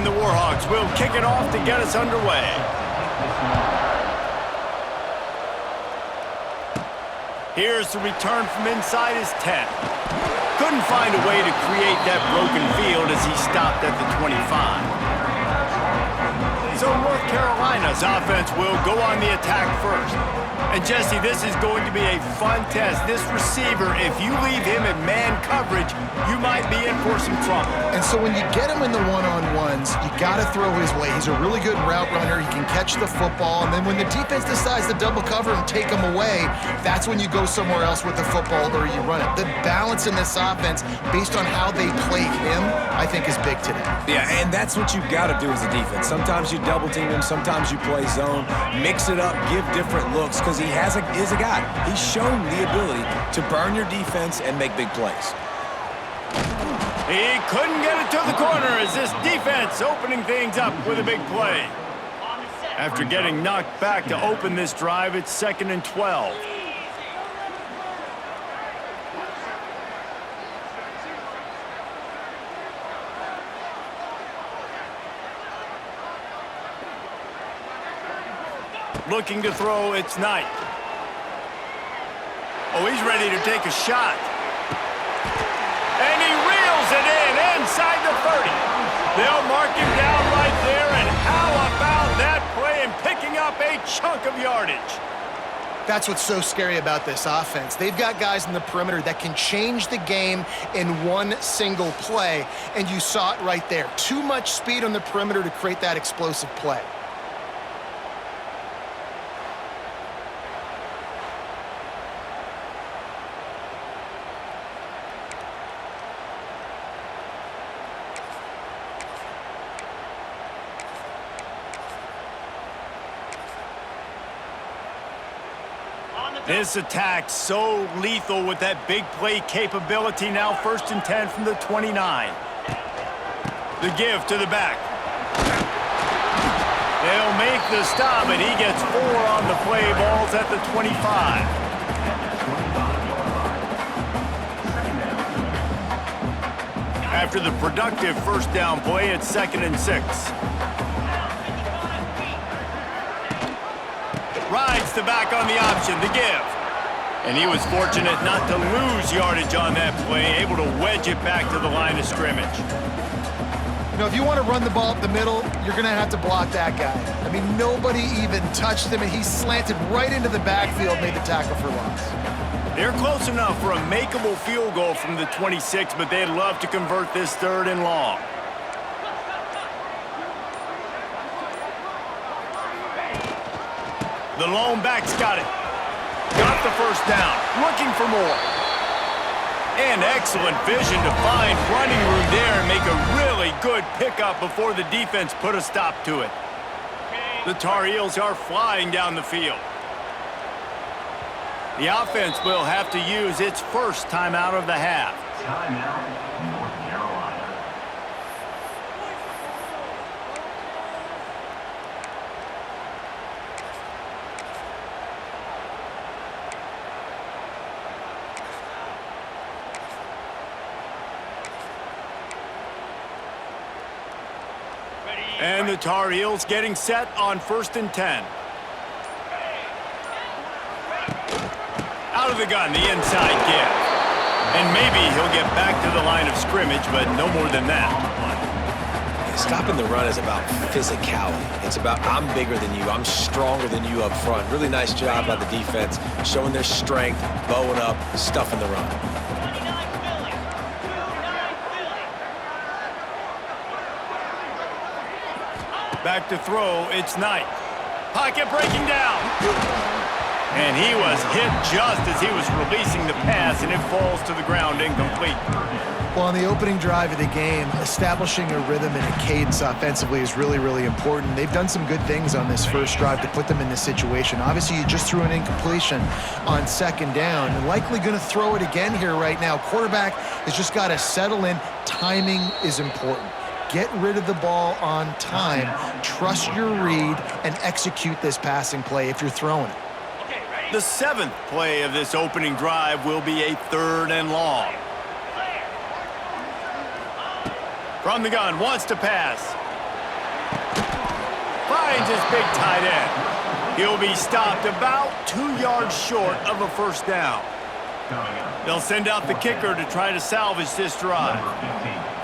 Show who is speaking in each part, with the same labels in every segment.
Speaker 1: And the Warhawks will kick it off to get us underway. Here's the return from inside his 10. Couldn't find a way to create that broken field as he stopped at the 25. So North Carolina's offense will go on the attack first. And Jesse, this is going to be a fun test. This receiver, if you leave him in man coverage, you might be in for some trouble.
Speaker 2: And so when you get him in the one-on-ones, you got to throw his way. He's a really good route runner. He can catch the football. And then when the defense decides to double cover and take him away, that's when you go somewhere else with the football or you run it. The balance in this offense, based on how they play him, I think is big today.
Speaker 3: Yeah, and that's what you've got to do as a defense. Sometimes you double team him, sometimes you play zone, mix it up, give different looks, because he is a guy. He's shown the ability to burn your defense and make big plays.
Speaker 1: He couldn't get it to the corner as this defense opening things up with a big play. After getting knocked back to open this drive, it's 2nd and 12. Looking to throw, it's Knight. Oh, he's ready to take a shot. And he reels it in inside the 30. They'll mark him down right there, and how about that play and picking up a chunk of yardage?
Speaker 2: That's what's so scary about this offense. They've got guys in the perimeter that can change the game in one single play, and you saw it right there. Too much speed on the perimeter to create that explosive play.
Speaker 1: This attack so lethal with that big play capability. Now 1st and 10 from the 29. The give to the back. They'll make the stop, and he gets 4 on the play. Balls at the 25. After the productive first down play, it's 2nd and 6. Rides the back on the option, the give. And he was fortunate not to lose yardage on that play, able to wedge it back to the line of scrimmage.
Speaker 2: You know, if you want to run the ball up the middle, you're going to have to block that guy. I mean, nobody even touched him, and he slanted right into the backfield, made the tackle for loss.
Speaker 1: They're close enough for a makeable field goal from the 26, but they'd love to convert this 3rd and long. The lone back's got it. Got the first down. Looking for more. And excellent vision to find running room there and make a really good pickup before the defense put a stop to it. The Tar Heels are flying down the field. The offense will have to use its first timeout of the half.
Speaker 4: Timeout, North Carolina.
Speaker 1: And the Tar Heels getting set on 1st and 10. Out of the gun, the inside give. And maybe he'll get back to the line of scrimmage, but no more than that.
Speaker 3: Stopping the run is about physicality. It's about I'm bigger than you, I'm stronger than you up front. Really nice job by the defense, showing their strength, bowing up, stuffing the run.
Speaker 1: Back to throw, it's Knight. Pocket breaking down. And he was hit just as he was releasing the pass, and it falls to the ground incomplete.
Speaker 2: Well, on the opening drive of the game, establishing a rhythm and a cadence offensively is really, really important. They've done some good things on this first drive to put them in this situation. Obviously, you just threw an incompletion on 2nd down, and likely going to throw it again here right now. Quarterback has just got to settle in. Timing is important. Get rid of the ball on time, trust your read, and execute this passing play if you're throwing it.
Speaker 1: The 7th play of this opening drive will be a 3rd and long. From the gun, wants to pass. finds his big tight end. He'll be stopped about 2 yards short of a first down. They'll send out the kicker to try to salvage this drive.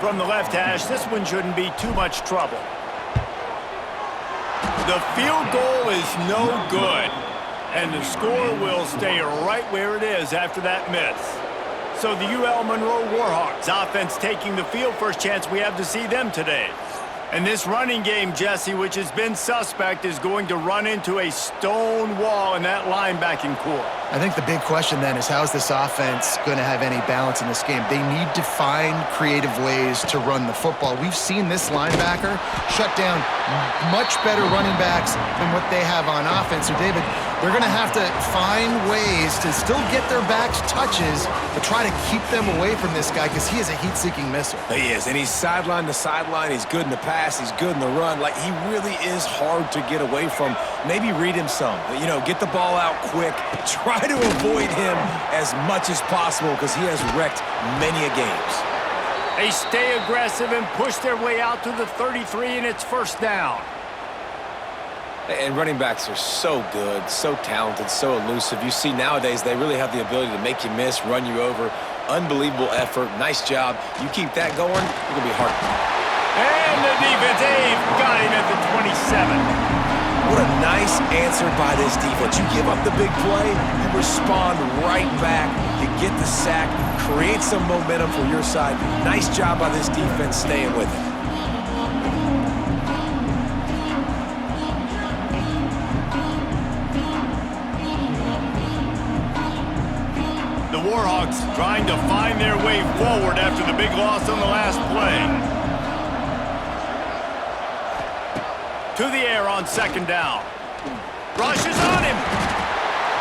Speaker 1: From the left hash, this one shouldn't be too much trouble. The field goal is no good, and the score will stay right where it is after that miss. So the UL Monroe Warhawks offense taking the field, first chance we have to see them today. And this running game, Jesse, which has been suspect, is going to run into a stone wall in that linebacking core.
Speaker 2: I think the big question then is, how is this offense going to have any balance in this game? They need to find creative ways to run the football. We've seen this linebacker shut down much better running backs than what they have on offense. So, David, they're going to have to find ways to still get their backs touches, but try to keep them away from this guy because he is a heat-seeking missile.
Speaker 3: He is, and he's sideline to sideline. He's good in the pass. He's good in the run. Like, he really is hard to get away from. Maybe read him some. You know, get the ball out quick. Try to avoid him as much as possible because he has wrecked many a games.
Speaker 1: They stay aggressive and push their way out to the 33, and it's first down.
Speaker 3: And running backs are so good, so talented, so elusive. You see nowadays they really have the ability to make you miss, run you over. Unbelievable effort. Nice job. You keep that going, you're going to be hard.
Speaker 1: And the defense, got him at the 27.
Speaker 3: What a nice answer by this defense. You give up the big play, you respond right back, you get the sack, create some momentum for your side. Nice job by this defense staying with it.
Speaker 1: The Warhawks trying to find their way forward after the big loss on the last play. To the air on second down. Rush is on him.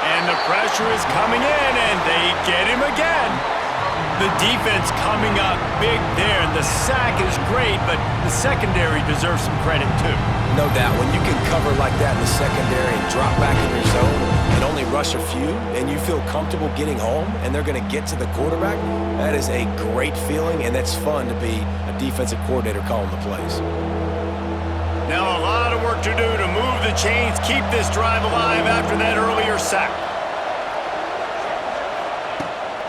Speaker 1: And the pressure is coming in, and they get him again. The defense coming up big there, and the sack is great, but the secondary deserves some credit too.
Speaker 3: No doubt. When you can cover like that in the secondary and drop back in your zone and only rush a few, and you feel comfortable getting home, and they're going to get to the quarterback, that is a great feeling, and that's fun to be a defensive coordinator calling the plays.
Speaker 1: Now a lot of work to do to move the chains, keep this drive alive after that earlier sack.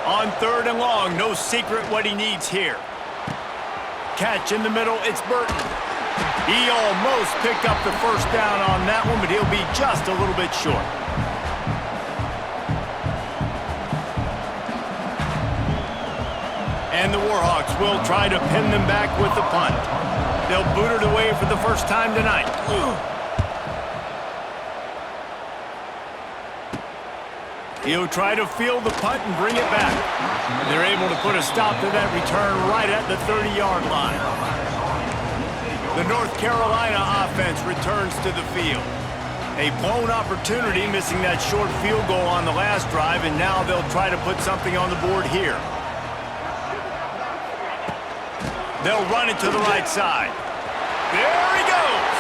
Speaker 1: On third and long, no secret what he needs here. Catch in the middle, it's Burton. He almost picked up the first down on that one, but he'll be just a little bit short. And the Warhawks will try to pin them back with the punt. They'll boot it away for the first time tonight. He'll try to field the punt and bring it back. They're able to put a stop to that return right at the 30-yard line. The North Carolina offense returns to the field. A blown opportunity, missing that short field goal on the last drive, and now they'll try to put something on the board here. They'll run it to the right side. There he goes.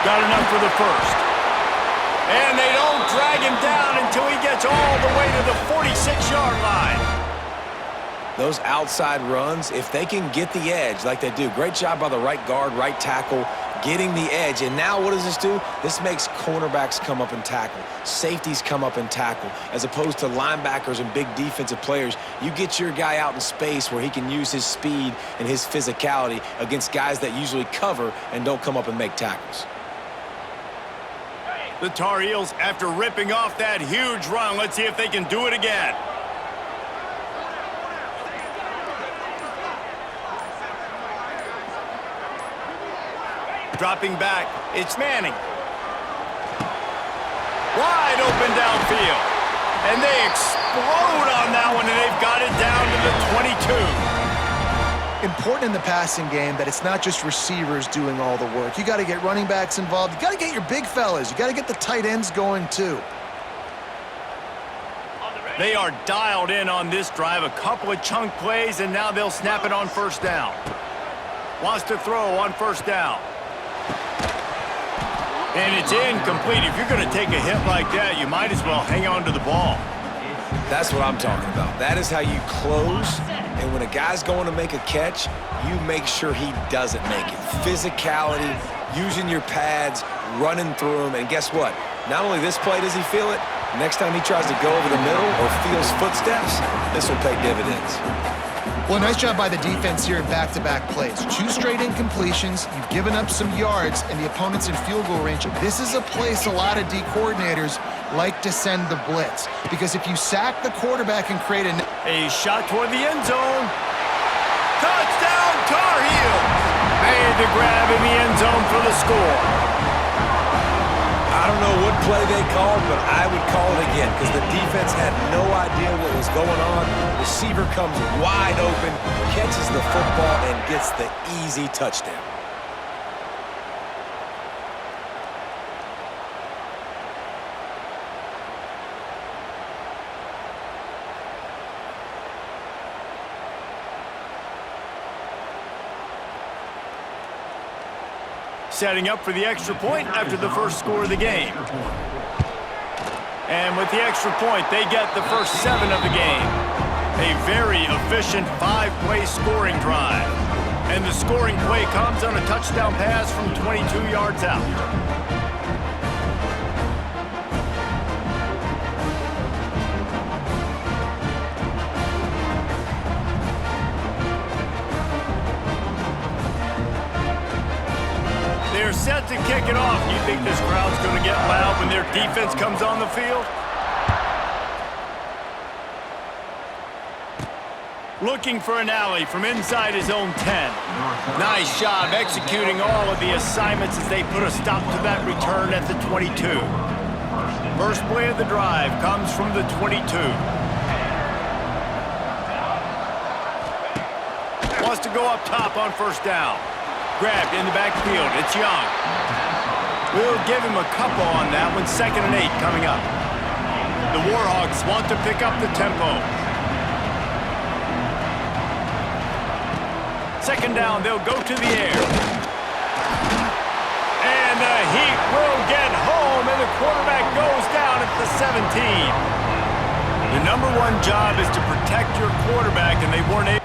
Speaker 1: Got enough for the first. And they don't drag him down until he gets all the way to the 46-yard line.
Speaker 3: Those outside runs, if they can get the edge like they do, great job by the right guard, right tackle, getting the edge. And now what does this do? This makes cornerbacks come up and tackle. Safeties come up and tackle. As opposed to linebackers and big defensive players, you get your guy out in space where he can use his speed and his physicality against guys that usually cover and don't come up and make tackles.
Speaker 1: The Tar Heels, after ripping off that huge run, let's see if they can do it again. Dropping back, it's Manning. Wide open downfield. And they explode on that one, and they've got it down to the 22.
Speaker 2: Important in the passing game that it's not just receivers doing all the work. You got to get running backs involved. You got to get your big fellas. You got to get the tight ends going too.
Speaker 1: They are dialed in on this drive. A couple of chunk plays, and now they'll snap it on first down. Wants to throw on first down. And it's incomplete. If you're going to take a hit like that, you might as well hang on to the ball.
Speaker 3: That's what I'm talking about. That is how you close. And when a guy's going to make a catch, you make sure he doesn't make it. Physicality, using your pads, running through him. And guess what? Not only this play does he feel it, next time he tries to go over the middle or feels footsteps, this will pay dividends.
Speaker 2: Well, nice job by the defense here in back-to-back plays. 2 straight incompletions, you've given up some yards, and the opponent's in field goal range. This is a place a lot of D coordinators like to send the blitz, because if you sack the quarterback and create
Speaker 1: a shot toward the end zone. Touchdown, Tar Heels! Made the grab in the end zone for the score.
Speaker 3: I don't know what play they called, but I would call it again because the defense had no idea what was going on. Receiver comes wide open, catches the football, and gets the easy touchdown.
Speaker 1: Setting up for the extra point after the first score of the game. And with the extra point, they get the first 7 of the game. A very efficient 5-play scoring drive. And the scoring play comes on a touchdown pass from 22 yards out. They're set to kick it off. You think this crowd's going to get loud when their defense comes on the field? Looking for an alley from inside his own 10. Nice job executing all of the assignments as they put a stop to that return at the 22. First play of the drive comes from the 22. Wants to go up top on first down. Grabbed in the backfield. It's Young. We'll give him a couple on that one. 2nd and 8 coming up. The Warhawks want to pick up the tempo. 2nd down, they'll go to the air. And the Heat will get home, and the quarterback goes down at the 17. The number 1 job is to protect your quarterback, and they weren't able.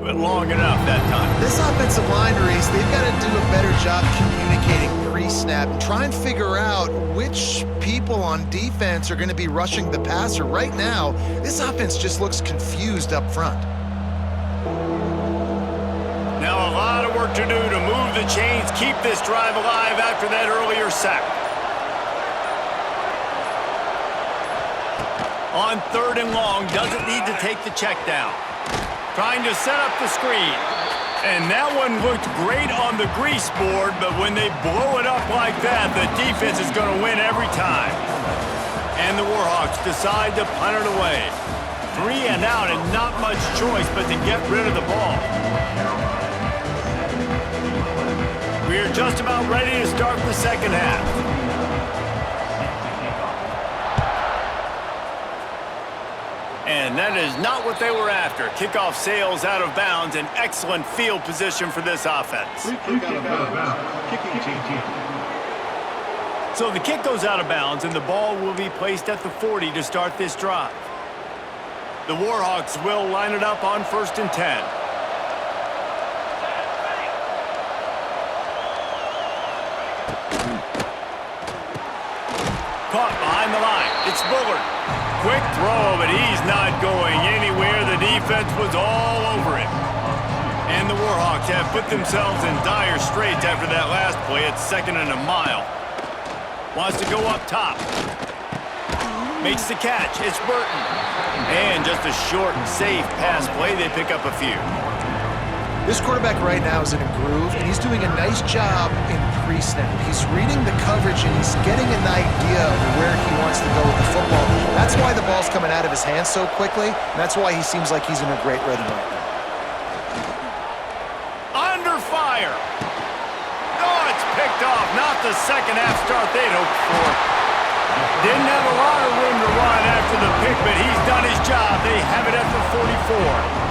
Speaker 1: But long enough that time.
Speaker 2: This offensive line race, they've got to do a better job communicating pre-snap and try and figure out which people on defense are going to be rushing the passer. Right now, this offense just looks confused up front.
Speaker 1: Now a lot of work to do to move the chains, keep this drive alive after that earlier sack. On 3rd and long, doesn't need to take the check down. Trying to set up the screen. And that one looked great on the grease board, but when they blow it up like that, the defense is going to win every time. And the Warhawks decide to punt it away. 3 and out and not much choice but to get rid of the ball. We're just about ready to start the second half. And that is not what they were after. Kickoff sails out of bounds, and excellent field position for this offense. So the kick goes out of bounds, and the ball will be placed at the 40 to start this drive. The Warhawks will line it up on 1st and 10. Caught behind the line. It's Bullard. Quick throw, but he's not going anywhere. The defense was all over him. And the Warhawks have put themselves in dire straits after that last play. It's 2nd and a mile. Wants to go up top. Makes the catch. It's Burton. And just a short, safe pass play. They pick up a few.
Speaker 2: This quarterback right now is in a groove, and he's doing a nice job in pre-snap. He's reading the coverage, and he's getting an idea of where he wants to go with the football. That's why the ball's coming out of his hands so quickly, and that's why he seems like he's in a great rhythm right
Speaker 1: now. Under fire. Oh, it's picked off. Not the second half start they'd hoped for. Didn't have a lot of room to run after the pick, but he's done his job. They have it at the 44.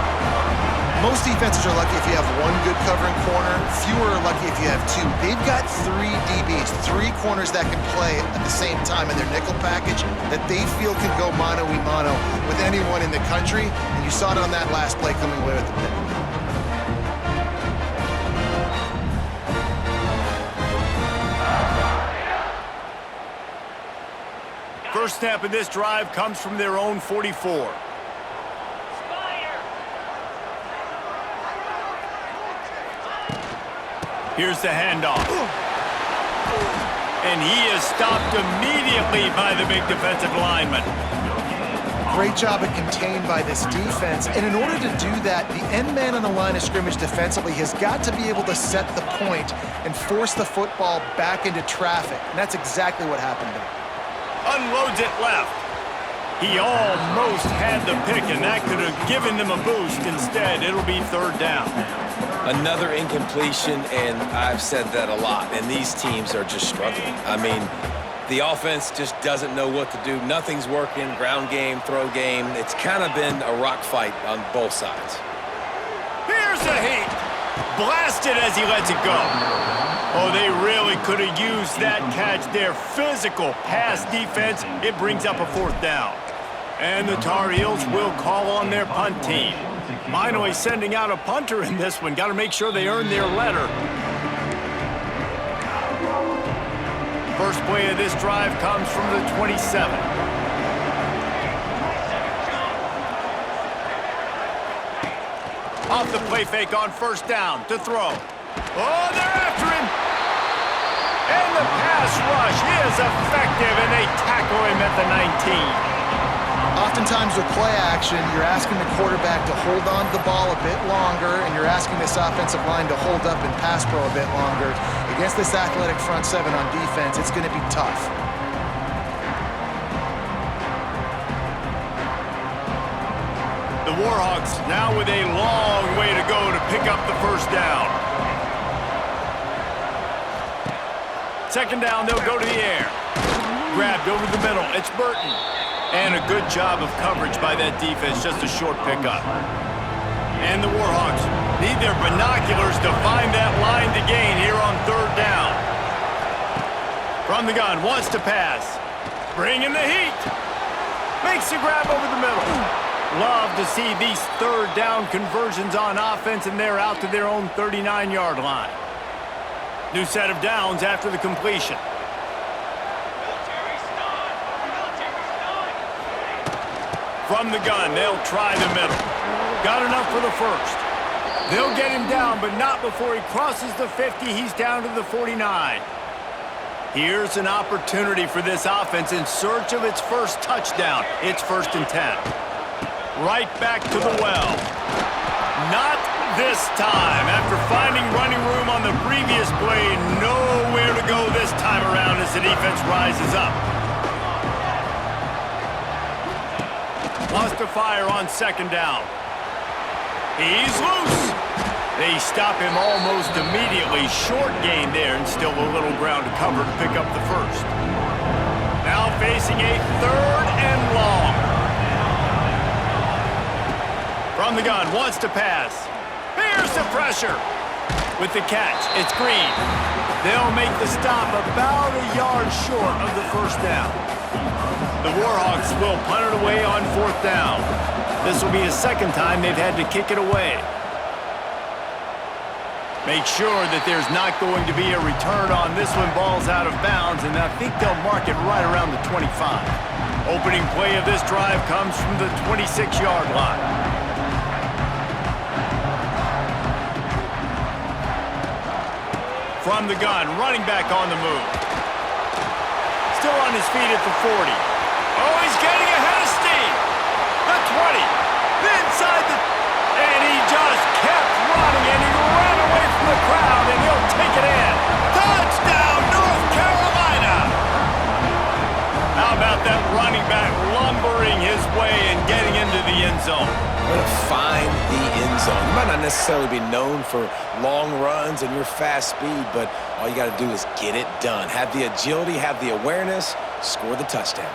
Speaker 2: Most defenses are lucky if you have one good covering corner. Fewer are lucky if you have 2. They've got 3 DBs, 3 corners that can play at the same time in their nickel package that they feel can go mano-a-mano with anyone in the country. And you saw it on that last play coming away with the pick.
Speaker 1: First snap of this drive comes from their own 44. Here's the handoff. And he is stopped immediately by the big defensive lineman.
Speaker 2: Great job at contained by this defense. And in order to do that, the end man on the line of scrimmage defensively has got to be able to set the point and force the football back into traffic. And that's exactly what happened there.
Speaker 1: Unloads it left. He almost had the pick, and that could have given them a boost. Instead, it'll be 3rd down.
Speaker 3: Another incompletion, and I've said that a lot, and these teams are just struggling. I mean, the offense just doesn't know what to do. Nothing's working, ground game, throw game. It's kind of been a rock fight on both sides.
Speaker 1: Here's a heat. Blasted as he lets it go. Oh, they really could have used that catch there. Physical pass defense. It brings up a 4th down. And the Tar Heels will call on their punt team. Finally sending out a punter in this one. Got to make sure they earn their letter. First play of this drive comes from the 27. Off the play fake on 1st down to throw. Oh, they're after him. And the pass rush is effective, and they tackle him at the 19.
Speaker 2: Oftentimes with play action, you're asking the quarterback to hold on to the ball a bit longer, and you're asking this offensive line to hold up and pass pro a bit longer. Against this athletic front 7 on defense, it's going to be tough.
Speaker 1: The Warhawks now with a long way to go to pick up the 1st down. 2nd down, they'll go to the air. Grabbed over the middle, it's Burton. And a good job of coverage by that defense, just a short pickup. And the Warhawks need their binoculars to find that line to gain here on 3rd down. From the gun, wants to pass. Bringing the heat. Makes the grab over the middle. Love to see these 3rd down conversions on offense, and they're out to their own 39-yard line. New set of downs after the completion. From the gun, they'll try the middle. Got enough for the 1st. They'll get him down, but not before he crosses the 50. He's down to the 49. Here's an opportunity for this offense in search of its first touchdown. It's 1st and 10. Right back to the well. Not this time. After finding running room on the previous play, nowhere to go this time around as the defense rises up. Wants to fire on 2nd down. He's loose. They stop him almost immediately. Short gain there and still a little ground to cover to pick up the first. Now facing a 3rd and long. From the gun, wants to pass. Here's the pressure. With the catch, it's Green. They'll make the stop about a yard short of the 1st down. The Warhawks will punt it away on 4th down. This will be the 2nd time they've had to kick it away. Make sure that there's not going to be a return on this one. Ball's out of bounds, and I think they'll mark it right around the 25. Opening play of this drive comes from the 26-yard line. From the gun, running back on the move. Still on his feet at the 40. Oh, he's getting ahead of steam. The 20. Inside the... And he just kept running, and he ran away from the crowd, and he'll take it in. Touchdown, North Carolina! How about that running back lumbering his way and getting into the end zone?
Speaker 3: Way to find the end zone. You might not necessarily be known for long runs and your fast speed, but all you got to do is get it done. Have the agility, have the awareness, score the touchdown.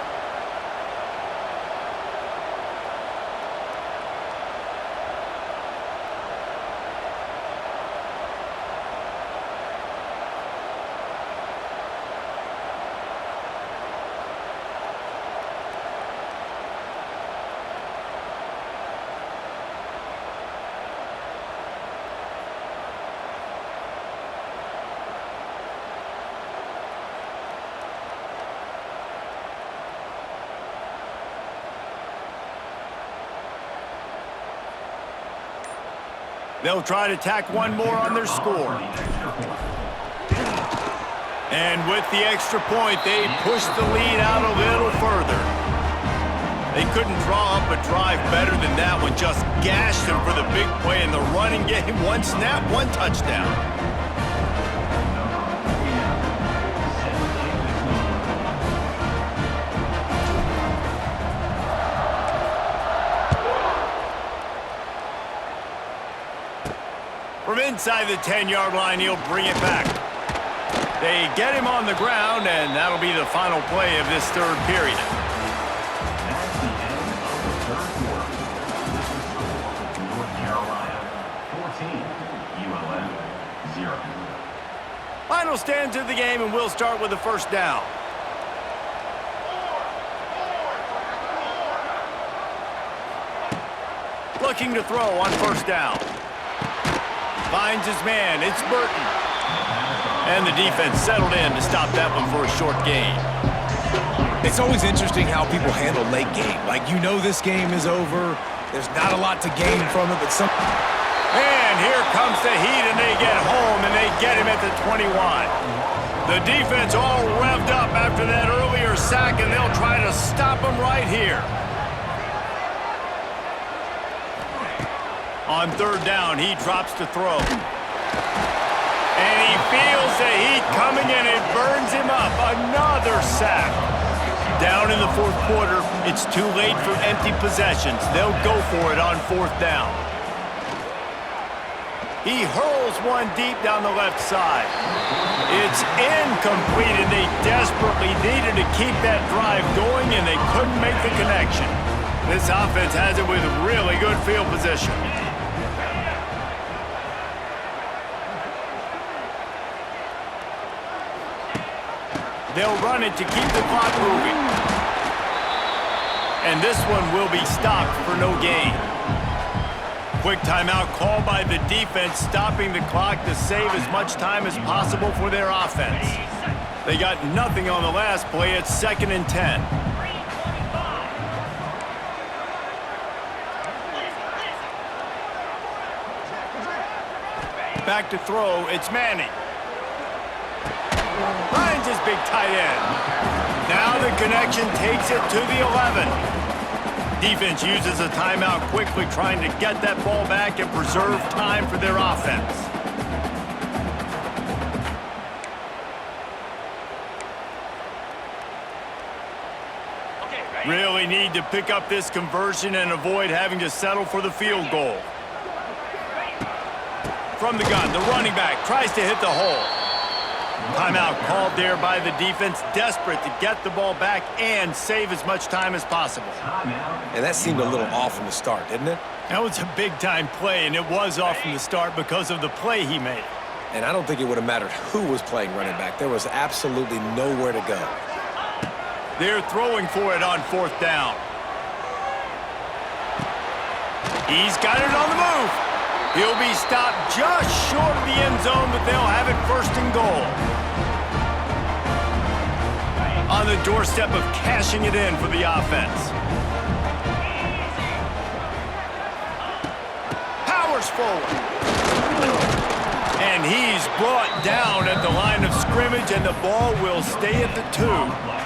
Speaker 1: They'll try to tack one more on their score. And with the extra point, they push the lead out a little further. They couldn't draw up a drive better than that one. Just gashed them for the big play in the running game. One snap, one touchdown. From inside the 10-yard line, he'll bring it back. They get him on the ground, and that'll be the final play of this 3rd period.
Speaker 4: That's the end of the 3rd quarter. North Carolina 14, ULM 0.
Speaker 1: Final stanza of the game, and we'll start with the 1st down. Looking to throw on 1st down. Finds his man. It's Burton. And the defense settled in to stop that one for a short gain.
Speaker 3: It's always interesting how people handle late game. Like, you know this game is over. There's not a lot to gain from it, but some...
Speaker 1: And here comes the heat, and they get home, and they get him at the 21. The defense all revved up after that earlier sack, and they'll try to stop him right here. On 3rd down, he drops to throw. And he feels the heat coming in. It burns him up. Another sack. Down in the 4th quarter, it's too late for empty possessions. They'll go for it on 4th down. He hurls one deep down the left side. It's incomplete, and they desperately needed to keep that drive going, and they couldn't make the connection. This offense has it with really good field position. They'll run it to keep the clock moving. And this one will be stopped for no gain. Quick timeout called by the defense, stopping the clock to save as much time as possible for their offense. They got nothing on the last play. It's 2nd and 10. Back to throw, it's Manning. Finds his big tight end. Now the connection takes it to the 11. Defense uses a timeout quickly, trying to get that ball back and preserve time for their offense. Really need to pick up this conversion and avoid having to settle for the field goal. From the gun, the running back tries to hit the hole. Timeout called there by the defense, desperate to get the ball back and save as much time as possible.
Speaker 3: And that seemed a little off from the start, didn't it?
Speaker 1: That was a big-time play, and it was off from the start because of the play he made.
Speaker 3: And I don't think it would have mattered who was playing running back. There was absolutely nowhere to go.
Speaker 1: They're throwing for it on 4th down. He's got it on the move. He'll be stopped just short of the end zone, but they'll have it 1st and goal. On the doorstep of cashing it in for the offense. Powers forward. And he's brought down at the line of scrimmage, and the ball will stay at the 2.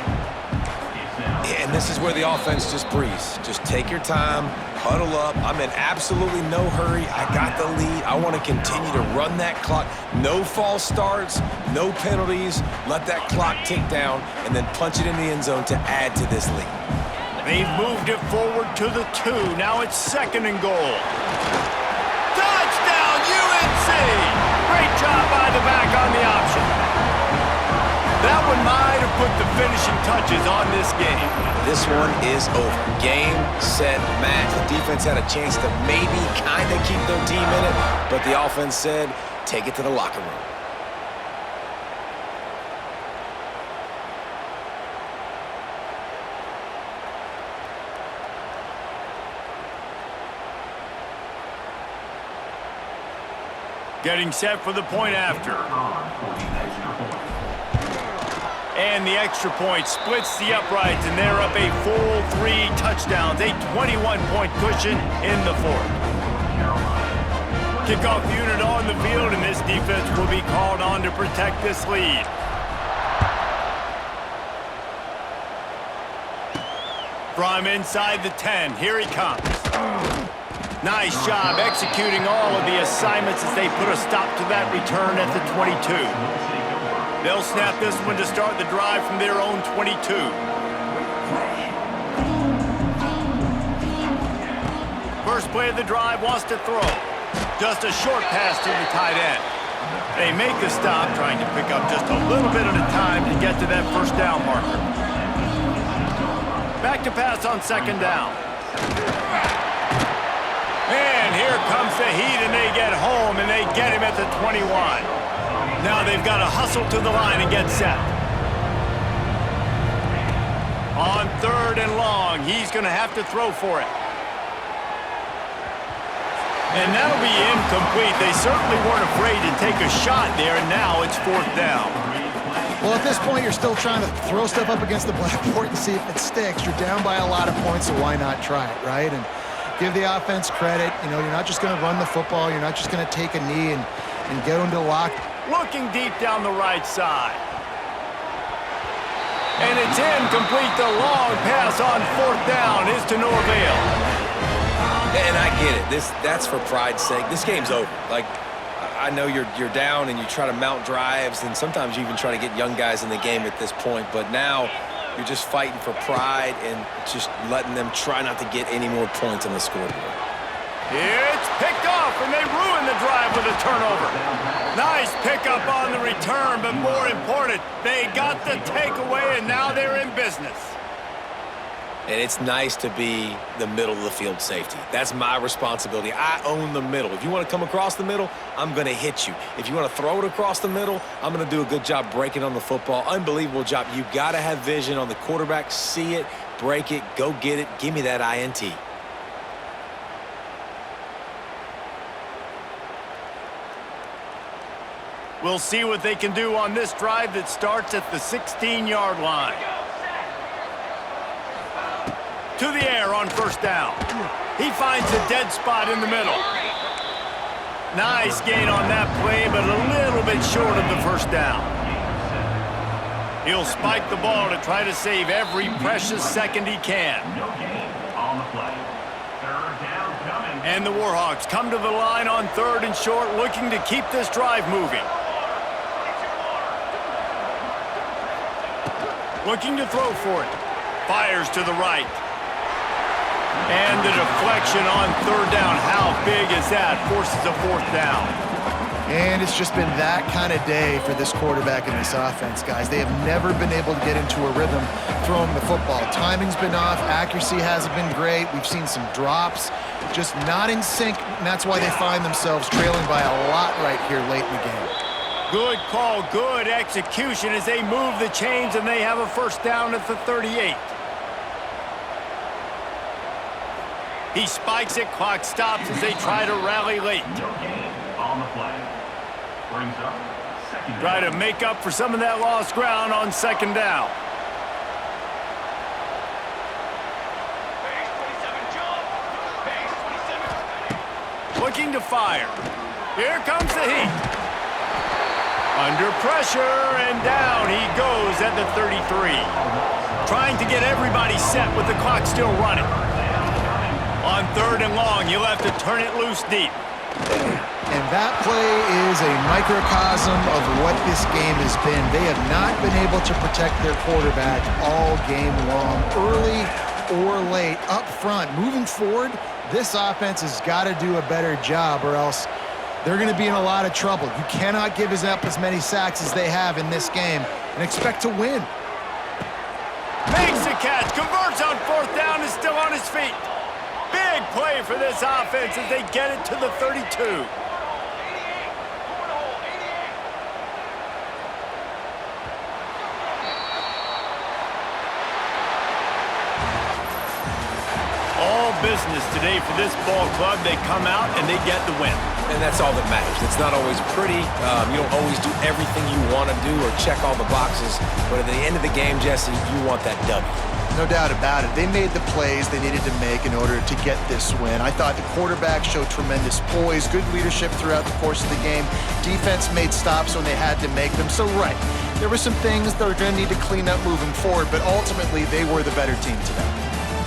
Speaker 3: And this is where the offense just breathes. Just take your time, huddle up. I'm in absolutely no hurry. I got the lead. I want to continue to run that clock. No false starts, no penalties. Let that clock tick down and then punch it in the end zone to add to this lead.
Speaker 1: They've moved it forward to the 2. Now it's 2nd and goal. Touchdown, UNC! Great job by the back on the option. That one might have put the finishing touches on this game.
Speaker 3: This one is over. Game, set, match. The defense had a chance to maybe kind of keep their team in it, but the offense said, take it to the locker room.
Speaker 1: Getting set for the point after. And the extra point splits the uprights, and they're up a full 3 touchdowns, a 21-point cushion in the 4th. Kickoff unit on the field, and this defense will be called on to protect this lead. From inside the 10, here he comes. Nice job executing all of the assignments as they put a stop to that return at the 22. They'll snap this one to start the drive from their own 22. First play of the drive, wants to throw. Just a short pass to the tight end. They make the stop, trying to pick up just a little bit at a time to get to that 1st down marker. Back to pass on 2nd down. And here comes the heat, and they get home, and they get him at the 21. Now they've got to hustle to the line and get set. On 3rd and long, he's going to have to throw for it. And that'll be incomplete. They certainly weren't afraid to take a shot there, and now it's 4th down.
Speaker 2: Well, at this point, you're still trying to throw stuff up against the blackboard and see if it sticks. You're down by a lot of points, so why not try it, right? And give the offense credit. You know, you're not just going to run the football. You're not just going to take a knee and get them to lock.
Speaker 1: Looking deep down the right side. And it's incomplete. The long pass on 4th down is to no avail.
Speaker 3: And I get it. That's for pride's sake. This game's over. Like, I know you're down and you try to mount drives, and sometimes you even try to get young guys in the game at this point, but now you're just fighting for pride and just letting them try not to get any more points on the scoreboard.
Speaker 1: It's picked off, and they ruin the drive with a turnover. Nice pickup on the return, but more important, they got the takeaway, and now they're in business.
Speaker 3: And it's nice to be the middle of the field safety. That's my responsibility. I own the middle. If you want to come across the middle, I'm going to hit you. If you want to throw it across the middle, I'm going to do a good job breaking on the football. Unbelievable job. You got to have vision on the quarterback. See it, break it, go get it. Give me that INT.
Speaker 1: We'll see what they can do on this drive that starts at the 16-yard line. To the air on 1st down. He finds a dead spot in the middle. Nice gain on that play, but a little bit short of the 1st down. He'll spike the ball to try to save every precious second he can.
Speaker 4: No gain on the play. Third down coming.
Speaker 1: And the Warhawks come to the line on 3rd and short, looking to keep this drive moving. Looking to throw for it. Fires to the right. And the deflection on 3rd down. How big is that? Forces a 4th down.
Speaker 2: And it's just been that kind of day for this quarterback and this offense, guys. They have never been able to get into a rhythm throwing the football. Timing's been off. Accuracy hasn't been great. We've seen some drops. Just not in sync, and that's why they find themselves trailing by a lot right here late in the game.
Speaker 1: Good call, good execution as they move the chains, and they have a 1st down at the 38. He spikes it, clock stops as they try to rally late.
Speaker 4: No gain on the play. Brings up second down.
Speaker 1: Try to make up for some of that lost ground on 2nd down. Looking to fire. Here comes the heat. Under pressure, and down he goes at the 33. Trying to get everybody set with the clock still running. On 3rd and long, you'll have to turn it loose deep.
Speaker 2: And that play is a microcosm of what this game has been. They have not been able to protect their quarterback all game long, early or late, up front. Moving forward, this offense has got to do a better job, or else they're going to be in a lot of trouble. You cannot give up as many sacks as they have in this game and expect to win.
Speaker 1: Makes the catch, converts on 4th down, is still on his feet. Big play for this offense as they get it to the 32. All business today for this ball club. They come out and they get the win.
Speaker 3: And that's all that matters. It's not always pretty. You don't always do everything you want to do or check all the boxes. But at the end of the game, Jesse, you want that W.
Speaker 2: No doubt about it. They made the plays they needed to make in order to get this win. I thought the quarterback showed tremendous poise, good leadership throughout the course of the game. Defense made stops when they had to make them. So, right, there were some things that are going to need to clean up moving forward, but ultimately they were the better team today.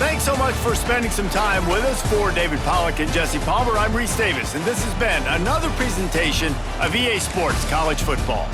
Speaker 1: Thanks so much for spending some time with us. For David Pollack and Jesse Palmer, I'm Reese Davis, and this has been another presentation of EA Sports College Football.